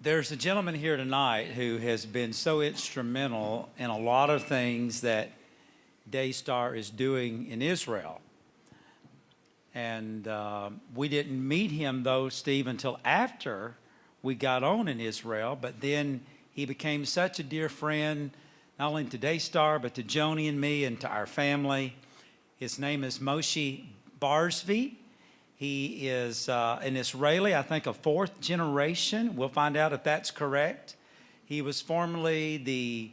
There's a gentleman here tonight who has been so instrumental in a lot of things that Daystar is doing in Israel. And we didn't meet him, though, Steve, until after we got on in Israel. But then he became such a dear friend, not only to Daystar, but to Joni and me and to our family. His name is Moshe Bar Zvi. He is an Israeli, I think a fourth generation. We'll find out if that's correct. He was formerly the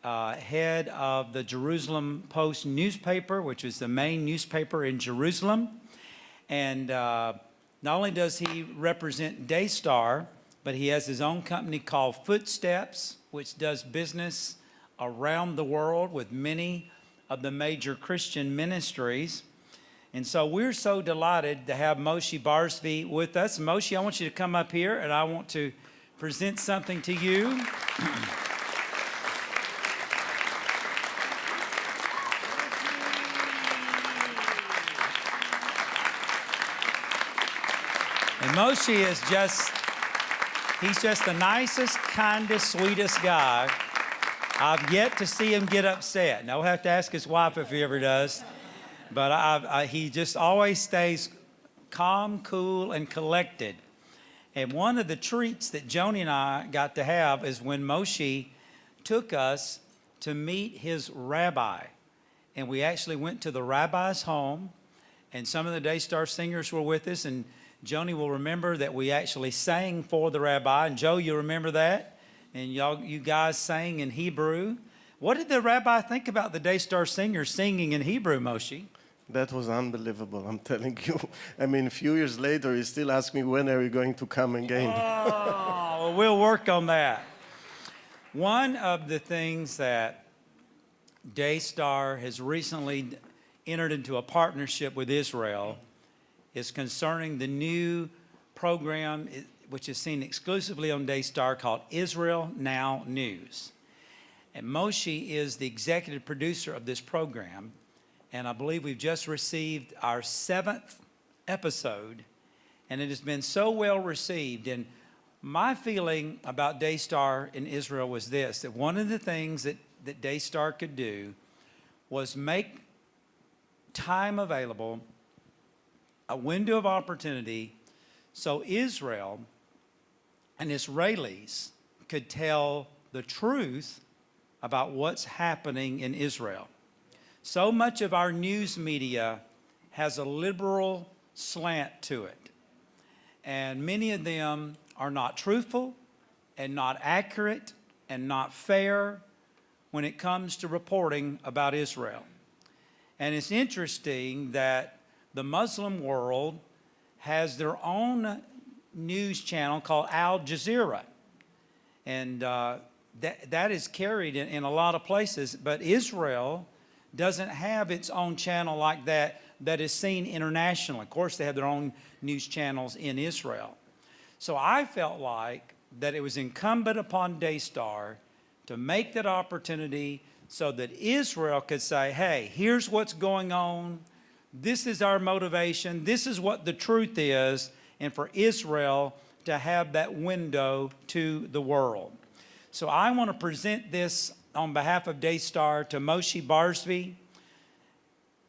head of the Jerusalem Post newspaper, which was the main newspaper in Jerusalem. And not only does he represent Daystar, but he has his own company called Footsteps, which does business around the world with many of the major Christian ministries. And so we're so delighted to have Moshe Bar Zvi with us. Moshe, I want you to come up here, and I want to present something to you. And Moshe is he's just the nicest, kindest, sweetest guy. I've yet to see him get upset. Now, we'll have to ask his wife if he ever does. But he just always stays calm, cool, and collected. And one of the treats that Joni and I got to have is when Moshe took us to meet his rabbi. And we actually went to the rabbi's home, and some of the Daystar singers were with us, and Joni will remember that we actually sang for the rabbi. And Joe, you remember that? And you guys sang in Hebrew. What did the rabbi think about the Daystar singers singing in Hebrew, Moshe? That was unbelievable, I'm telling you. I mean, a few years later, he still asks me, when are you going to come again? Oh, well, we'll work on that. One of the things that Daystar has recently entered into a partnership with Israel is concerning the new program, which is seen exclusively on Daystar, called Israel Now News. And Moshe is the executive producer of this program. And I believe we've just received our 7th episode, and it has been so well received. And my feeling about Daystar in Israel was this, that one of the things that Daystar could do was make time available, a window of opportunity, so Israel and Israelis could tell the truth about what's happening in Israel. So much of our news media has a liberal slant to it. And many of them are not truthful and not accurate and not fair when it comes to reporting about Israel. And it's interesting that the Muslim world has their own news channel called Al Jazeera. And that is carried in a lot of places, but Israel doesn't have its own channel like that is seen internationally. Of course, they have their own news channels in Israel. So I felt like that it was incumbent upon Daystar to make that opportunity so that Israel could say, hey, here's what's going on. This is our motivation. This is what the truth is. And for Israel to have that window to the world. So I want to present this on behalf of Daystar to Moshe Bar Zvi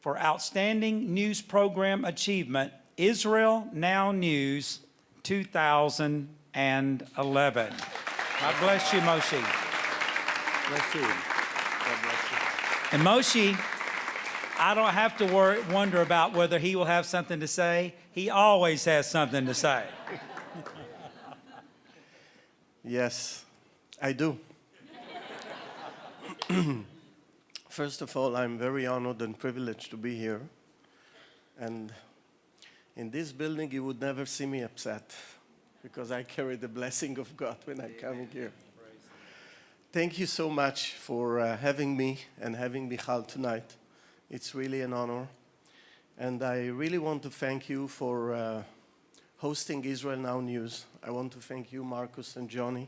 for Outstanding News Program Achievement, Israel Now News 2011. God bless you, Moshe. Bless you. God bless you. And Moshe, I don't have to wonder about whether he will have something to say. He always has something to say. Yes, I do. First of all, I'm very honored and privileged to be here. And in this building, you would never see me upset because I carry the blessing of God when I come here. Thank you so much for having me and having Michal tonight. It's really an honor. And I really want to thank you for hosting Israel Now News. I want to thank you, Marcus and Johnny,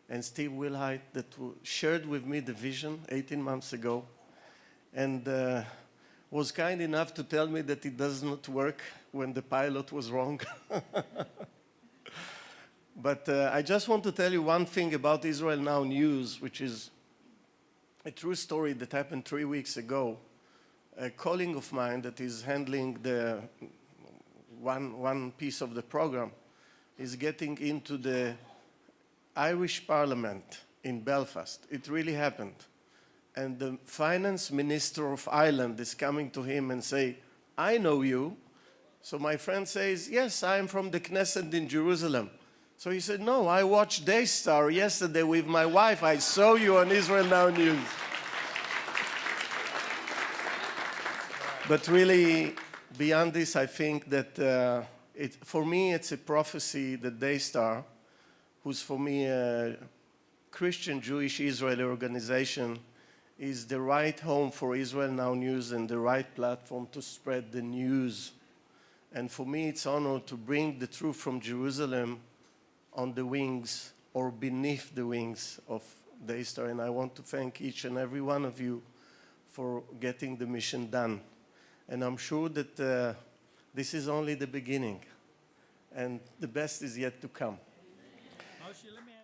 and Steve Wilhite that shared with me the vision 18 months ago and was kind enough to tell me that it does not work when the pilot was wrong. But I just want to tell you one thing about Israel Now News, which is a true story that happened 3 weeks ago. A colleague of mine that is handling the one piece of the program is getting into the Irish Parliament in Belfast. It really happened. And the finance minister of Ireland is coming to him and say, I know you. So my friend says, yes, I'm from the Knesset in Jerusalem. So he said, no, I watched Daystar yesterday with my wife. I saw you on Israel Now News. But really, beyond this, I think that for me, it's a prophecy that Daystar, who's for me a Christian Jewish Israeli organization, is the right home for Israel Now News and the right platform to spread the news. And for me, it's an honor to bring the truth from Jerusalem on the wings or beneath the wings of Daystar. And I want to thank each and every one of you for getting the mission done. And I'm sure that this is only the beginning, and the best is yet to come. Moshe, let me ask